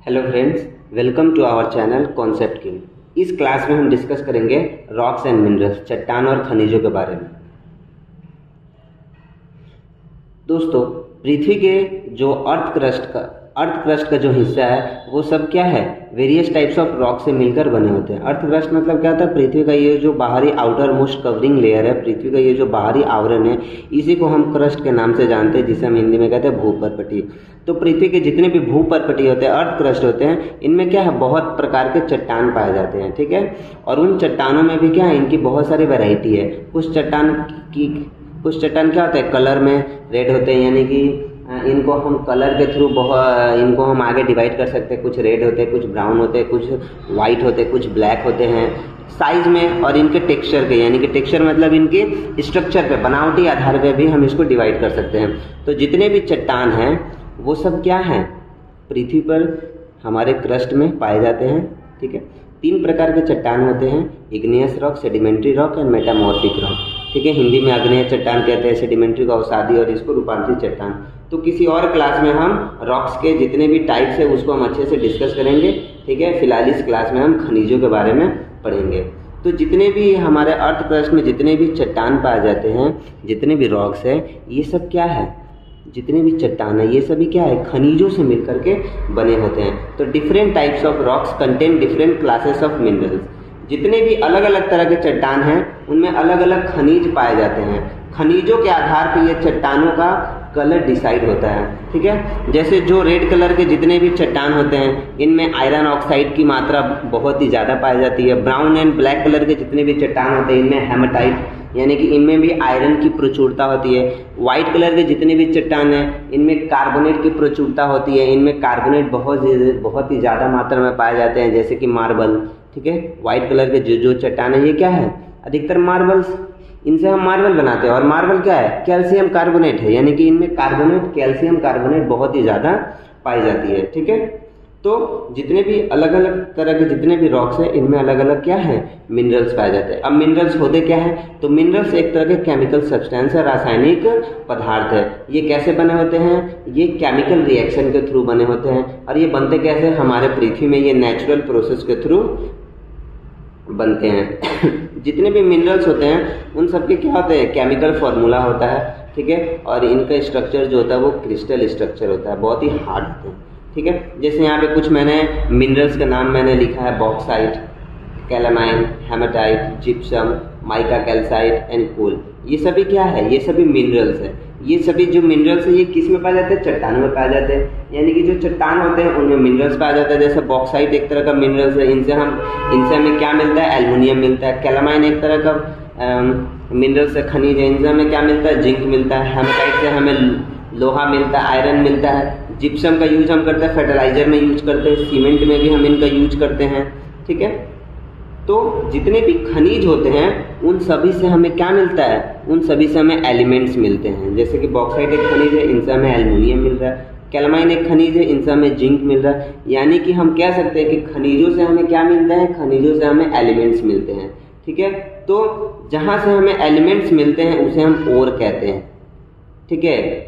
Hello friends, welcome to our channel concept king. इस class में हम डिस्कस करेंगे रॉक्स एंड मिनरल्स, चट्टान और खनिजों के बारे में। दोस्तों, पृथ्वी के जो अर्थ क्रस्ट का जो हिस्सा है वो सब क्या है, वेरियस टाइप्स ऑफ रॉक से मिलकर बने होते हैं। अर्थ क्रस्ट मतलब क्या होता है, पृथ्वी का ये जो बाहरी आउटर मोस्ट कवरिंग लेयर है, पृथ्वी का ये जो बाहरी आवरण है, इसी को हम क्रस्ट के नाम से जानते हैं, जिसे हम हिंदी में कहते हैं भूपर्पटी। तो पृथ्वी के जितने भी भूपर्पटी होते हैं, अर्थ क्रस्ट होते हैं, इनमें क्या है, बहुत प्रकार के चट्टान पाए जाते हैं, ठीक है। और उन चट्टानों में भी क्या है, इनकी बहुत सारी वैरायटी है। कुछ चट्टान क्या होता है, कलर में रेड होते हैं, यानी कि इनको हम कलर के थ्रू इनको हम आगे डिवाइड कर सकते हैं। कुछ रेड होते हैं, कुछ ब्राउन होते हैं, कुछ वाइट होते हैं, कुछ ब्लैक होते हैं साइज में, और इनके टेक्सचर के, यानी कि टेक्सचर मतलब इनके स्ट्रक्चर पे, बनावटी आधार पे भी हम इसको डिवाइड कर सकते हैं। तो जितने भी चट्टान हैं वो सब क्या हैं, पृथ्वी पर हमारे क्रस्ट में पाए जाते हैं, ठीक है। 3 प्रकार के चट्टान होते हैं, igneous rock, sedimentary rock and metamorphic rock, ठीक है। हिंदी में अग्नेय चट्टान कहते हैं, सेडिमेंट्री को अवसादी और इसको रूपांतरित चट्टान। तो किसी और क्लास में हम रॉक्स के जितने भी टाइप्स है उसको हम अच्छे से डिस्कस करेंगे, ठीक है। फिलहाल इस क्लास में हम खनिजों के बारे में पढ़ेंगे। तो जितने भी हमारे अर्थ क्रस्ट में जितने भी चट्टान पाए जाते हैं, जितने भी रॉक्स है, ये सब क्या है, जितने भी चट्टान है ये सभी क्या है, खनिजों से मिलकर के बने होते हैं। तो different types of rocks contain different classes of minerals. जितने भी अलग अलग तरह के चट्टान हैं उनमें अलग अलग खनिज पाए जाते हैं। खनिजों के आधार पर ये चट्टानों का कलर डिसाइड होता है, ठीक है। जैसे जो रेड कलर के जितने भी चट्टान होते हैं, इनमें आयरन ऑक्साइड की मात्रा बहुत ही ज़्यादा पाई जाती है। ब्राउन एंड ब्लैक कलर के जितने भी चट्टान होते हैं, इनमें हेमाटाइट, यानी कि इनमें भी आयरन की प्रचुरता होती है। वाइट कलर के जितने भी चट्टान हैं, इनमें कार्बोनेट की प्रचुरता होती है। इनमें कार्बोनेट बहुत ही ज़्यादा मात्रा में पाए जाते हैं, जैसे कि मार्बल, ठीक है। वाइट कलर के जो चट्टान है ये क्या है, अधिकतर मार्बल्स, इनसे हम मार्बल बनाते हैं। और मार्बल क्या है, कैल्शियम कार्बोनेट है, यानी कि इनमें कैल्शियम कार्बोनेट बहुत ही ज़्यादा पाई जाती है, ठीक है। तो जितने भी अलग अलग तरह के जितने भी रॉक्स हैं, इनमें अलग अलग क्या है, मिनरल्स पाए जाते हैं। अब मिनरल्स होते क्या है, तो मिनरल्स एक तरह के केमिकल सब्सटेंस है, रासायनिक पदार्थ है। ये कैसे बने होते हैं, ये केमिकल रिएक्शन के थ्रू बने होते हैं। और ये बनते कैसे, हमारे पृथ्वी में ये नेचुरल प्रोसेस के थ्रू बनते हैं। जितने भी मिनरल्स होते हैं उन सबके क्या होते हैं, केमिकल फार्मूला होता है, ठीक है। और इनका स्ट्रक्चर जो होता है वो क्रिस्टल स्ट्रक्चर होता है, बहुत ही हार्ड होते हैं, ठीक है। जैसे यहाँ पे कुछ मैंने मिनरल्स का नाम मैंने लिखा है, bauxite, calamine, hematite, gypsum, mica calcite and coal. ये सभी क्या है, ये सभी मिनरल्स है। ये सभी जो मिनरल्स है ये किस में पाए जाते हैं, चट्टानों में पाए जाते हैं। यानी कि जो चट्टान होते हैं उनमें मिनरल्स पाया जाता है। जैसे बॉक्साइट एक तरह का मिनरल्स है, इनसे हमें क्या मिलता है, एल्युमिनियम मिलता है। कैलामाइन एक तरह का मिनरल्स है, खनिज है, इनसे हमें क्या मिलता है, जिंक मिलता है। हेमाटाइट से हमें लोहा मिलता है, आयरन मिलता है। जिप्सम का यूज हम करते हैं, फर्टिलाइजर में यूज करते हैं, सीमेंट में भी हम इनका यूज करते हैं, ठीक है। तो जितने भी खनिज होते हैं उन सभी से हमें क्या मिलता है, उन सभी से हमें एलिमेंट्स मिलते हैं। जैसे कि बॉक्साइट एक खनिज है, इनसे हमें एल्युमिनियम मिल रहा है। कैलामाइन एक खनिज है, इनसे हमें जिंक मिल रहा है। यानी कि हम कह सकते हैं कि खनिजों से हमें क्या मिलता है, खनिजों से हमें एलिमेंट्स मिलते हैं, ठीक है। तो जहाँ से हमें एलिमेंट्स मिलते हैं उसे हम ओर कहते हैं, ठीक है।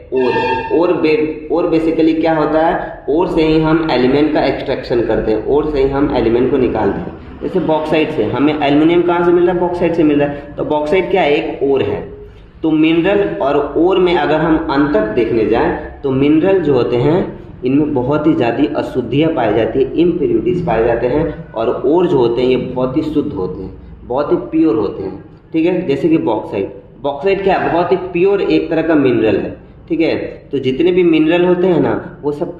ओर बेसिकली क्या होता है, ओर से ही हम एलिमेंट का एक्सट्रैक्शन करते हैं, ओर से ही हम एलिमेंट को निकालते हैं। जैसे बॉक्साइट से हमें एल्युमिनियम कहाँ से मिल रहा है, बॉक्साइट से मिल रहा है। तो बॉक्साइट क्या है, एक ओर है। तो मिनरल और ओर में अगर हम अंतर देखने जाएं तो मिनरल जो होते हैं इनमें बहुत ही ज़्यादा अशुद्धियाँ पाई जाती है, इम्प्योरिटीज पाए जाते हैं। और ओर जो होते हैं ये बहुत ही शुद्ध होते हैं, बहुत ही प्योर होते हैं, ठीक है। जैसे कि बॉक्साइट क्या है, बहुत ही प्योर एक तरह का मिनरल है, ठीक है। तो जितने भी मिनरल होते हैं ना वो सब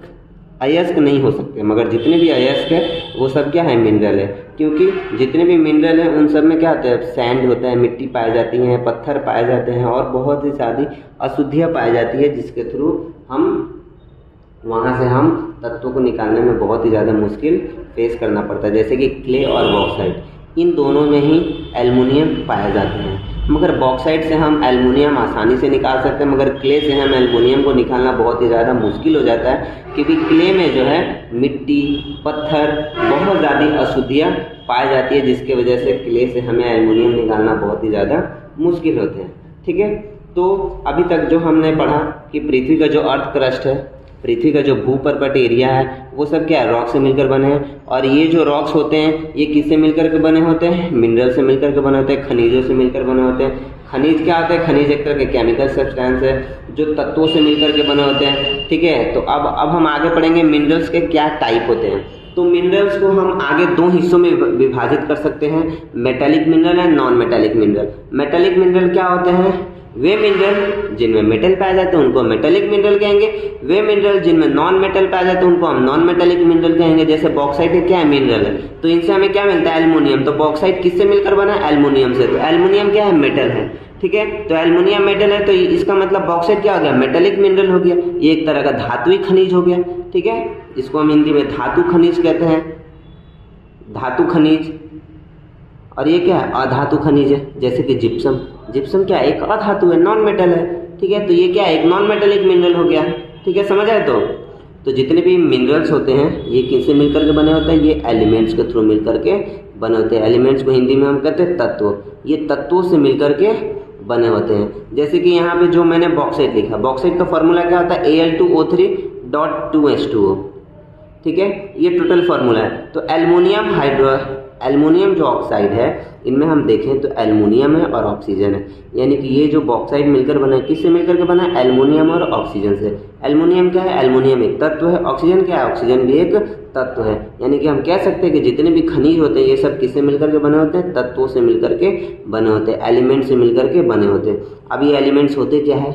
अयस्क नहीं हो सकते, मगर जितने भी अयस्क है वो सब क्या है, मिनरल है। क्योंकि जितने भी मिनरल हैं उन सब में क्या होता है, सैंड होता है, मिट्टी पाई जाती है, पत्थर पाए जाते हैं, और बहुत ही ज़्यादा अशुद्धियाँ पाई जाती है, जिसके थ्रू वहाँ से हम तत्वों को निकालने में बहुत ही ज़्यादा मुश्किल फेस करना पड़ता है। जैसे कि क्ले और बॉक्साइट, इन दोनों में ही एल्युमिनियम पाए जाते हैं। मगर बॉक्साइट से हम एल्युमिनियम आसानी से निकाल सकते हैं, मगर क्ले से हम एल्युमिनियम को निकालना बहुत ही ज़्यादा मुश्किल हो जाता है। क्योंकि क्ले में जो है मिट्टी, पत्थर, बहुत ज़्यादा अशुद्धियाँ पाई जाती है, जिसकी वजह से क्ले से हमें एल्युमिनियम निकालना बहुत ही ज़्यादा मुश्किल होते हैं, ठीक है। तो अभी तक जो हमने पढ़ा कि पृथ्वी का जो अर्थ क्रस्ट है, पृथ्वी का जो भूपर्पट एरिया है वो सब क्या है, रॉक से मिलकर बने हैं। और ये जो रॉक्स होते हैं ये किससे मिलकर के बने होते हैं, मिनरल से मिलकर के बने होते हैं, खनिजों से मिलकर बने होते हैं। खनिज क्या होता है, खनिज एक तरह के केमिकल सब्सटेंस है जो तत्वों से मिलकर के बने होते हैं, ठीक है। तो अब हम आगे पढ़ेंगे मिनरल्स के क्या टाइप होते हैं। तो मिनरल्स को हम आगे दो हिस्सों में विभाजित कर सकते हैं, metallic mineral and non metallic mineral. Metallic mineral क्या होते हैं, वे मिनरल जिनमें मेटल पाए जाते हैं उनको मेटेलिक मिनरल कहेंगे। वे मिनरल जिनमें नॉन मेटल पाए जाते हैं उनको हम नॉन मेटेलिक मिनरल कहेंगे। जैसे बॉक्साइट क्या है, मिनरल है, तो इनसे हमें क्या मिलता है, एल्युमिनियम। तो बॉक्साइट किससे मिलकर बना है, एल्युमिनियम से। तो एल्युमिनियम क्या है, मेटल है, ठीक है। तो एल्युमिनियम मेटल है, तो इसका मतलब बॉक्साइट क्या हो गया, मेटेलिक मिनरल हो गया। ये एक तरह का धातुई खनिज हो गया, ठीक है। इसको हम हिंदी में धातु खनिज कहते हैं, धातु खनिज। और ये क्या है, अधातु खनिज है, जैसे कि जिप्सम। जिप्सम क्या है, एक अधातु है, नॉन मेटल है, ठीक है। तो ये क्या है, एक नॉन मेटेलिक मिनरल हो गया, ठीक है, समझ आए। तो जितने भी मिनरल्स होते हैं ये किससे मिलकर के बने होते हैं, ये एलिमेंट्स के थ्रू मिलकर के बने होते हैं। एलिमेंट्स को हिंदी में हम कहते हैं तत्व। ये तत्वों से मिलकर के बने होते हैं। जैसे कि यहाँ पे जो मैंने बॉक्साइट लिखा, बॉक्साइट का फॉर्मूला क्या होता है, Al2O3.2H2O, ठीक है, ये टोटल फार्मूला है। तो एल्युमिनियम जो ऑक्साइड है इनमें हम देखें तो एल्युमिनियम है और ऑक्सीजन है, यानी कि ये जो बॉक्साइड मिलकर बना है किससे मिलकर के बना है, एल्युमिनियम और ऑक्सीजन से। एल्युमिनियम क्या है, एल्युमिनियम एक तत्व है। ऑक्सीजन क्या है, ऑक्सीजन भी एक तत्व है। यानी कि हम कह सकते हैं कि जितने भी खनिज होते हैं ये सब किससे मिलकर के बने होते हैं, तत्वों से मिलकर के बने होते हैं, एलिमेंट से मिलकर के बने होते हैं। अब ये एलिमेंट्स होते क्या है,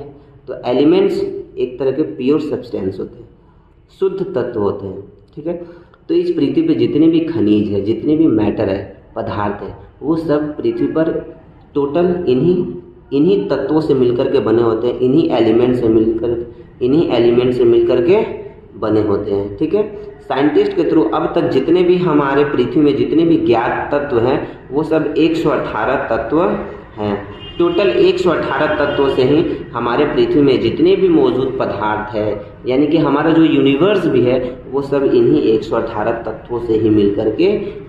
तो एलिमेंट्स एक तरह के प्योर सब्सटेंस होते हैं, शुद्ध तत्व होते हैं, ठीक है। तो इस पृथ्वी पे जितने भी खनिज है, जितने भी मैटर है, पदार्थ है, वो सब पृथ्वी पर टोटल इन्हीं तत्वों से मिलकर के बने होते हैं, इन्हीं एलिमेंट से मिलकर के बने होते हैं, ठीक है। साइंटिस्ट के थ्रू अब तक जितने भी हमारे पृथ्वी में जितने भी ज्ञात तत्व हैं वो सब 118 तत्व हैं। टोटल 118 तत्वों से ही हमारे पृथ्वी में जितने भी मौजूद पदार्थ है, यानी कि हमारा जो यूनिवर्स भी है वो सब इन्हीं 118 तत्वों से ही मिलकर के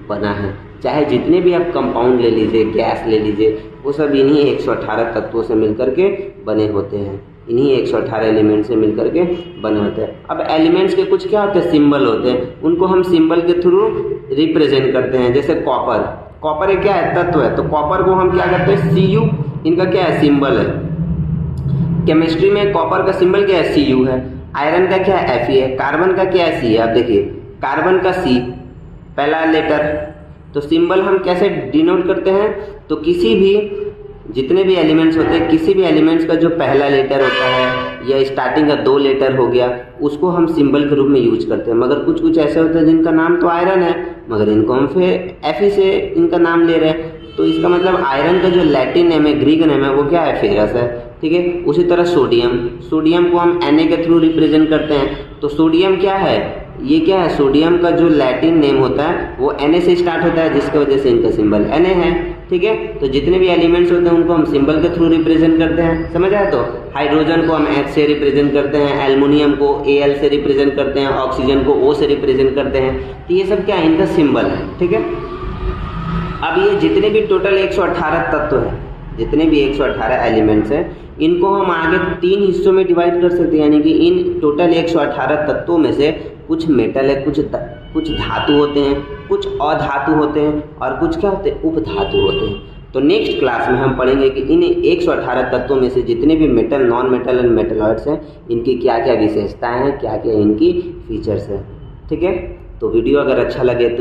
बना है। चाहे जितने भी आप कंपाउंड ले लीजिए, गैस ले लीजिए, वो सब इन्हीं 118 तत्वों से मिलकर के बने होते हैं, इन्हीं 118 एलिमेंट से मिलकर के बने होते हैं। अब एलिमेंट्स के कुछ क्या होते हैं, सिंबल होते हैं, उनको हम सिंबल के थ्रू रिप्रेजेंट करते हैं। जैसे कॉपर एक क्या है, तत्व है, तो कॉपर को हम क्या करते हैं, Cu, इनका क्या है, सिंबल है। केमिस्ट्री में कॉपर का सिंबल क्या है, Cu है। आयरन का क्या है, Fe है। कार्बन का क्या है, C है। आप देखिए कार्बन का C पहला लेटर। तो सिंबल हम कैसे डिनोट करते हैं, तो किसी भी जितने भी एलिमेंट्स होते हैं, किसी भी एलिमेंट्स का जो पहला लेटर होता है या स्टार्टिंग का 2 लेटर हो गया, उसको हम सिंबल के रूप में यूज करते हैं। मगर कुछ ऐसे होते हैं जिनका नाम तो आयरन है, मगर इनको हम फिर Fe से इनका नाम ले रहे हैं। तो इसका मतलब आयरन का जो लैटिन नेम है, ग्रीक नेम है, वो क्या है, फेरस है, ठीक है। उसी तरह सोडियम को हम Na के थ्रू रिप्रेजेंट करते हैं। तो सोडियम क्या है, ये क्या है, सोडियम का जो लैटिन नेम होता है वो Na से स्टार्ट होता है, जिसकी वजह से इनका सिंबल Na है, ठीक है। तो जितने भी एलिमेंट्स होते हैं उनको हम सिंबल के थ्रू रिप्रेजेंट करते हैं, समझ आया। तो हाइड्रोजन को हम H से रिप्रेजेंट करते हैं, एल्युमिनियम को Al से रिप्रेजेंट करते हैं, ऑक्सीजन को O से रिप्रेजेंट करते हैं। तो ये सब क्या है, इनका सिंबल है, ठीक है। अब ये जितने भी टोटल 118 तत्व हैं, जितने भी 118 एलिमेंट्स हैं, इनको हम आगे 3 हिस्सों में डिवाइड कर सकते हैं। यानी कि इन टोटल 118 तत्वों में से कुछ मेटल है, कुछ धातु होते हैं, कुछ अधातु होते हैं, और कुछ क्या होते हैं, उपधातु होते हैं। तो नेक्स्ट क्लास में हम पढ़ेंगे कि इन 118 तत्वों में से जितने भी metal, non metal and metalloids हैं, इनकी क्या क्या विशेषताएं हैं, क्या क्या इनकी फीचर्स हैं, ठीक है। तो वीडियो अगर अच्छा लगे तो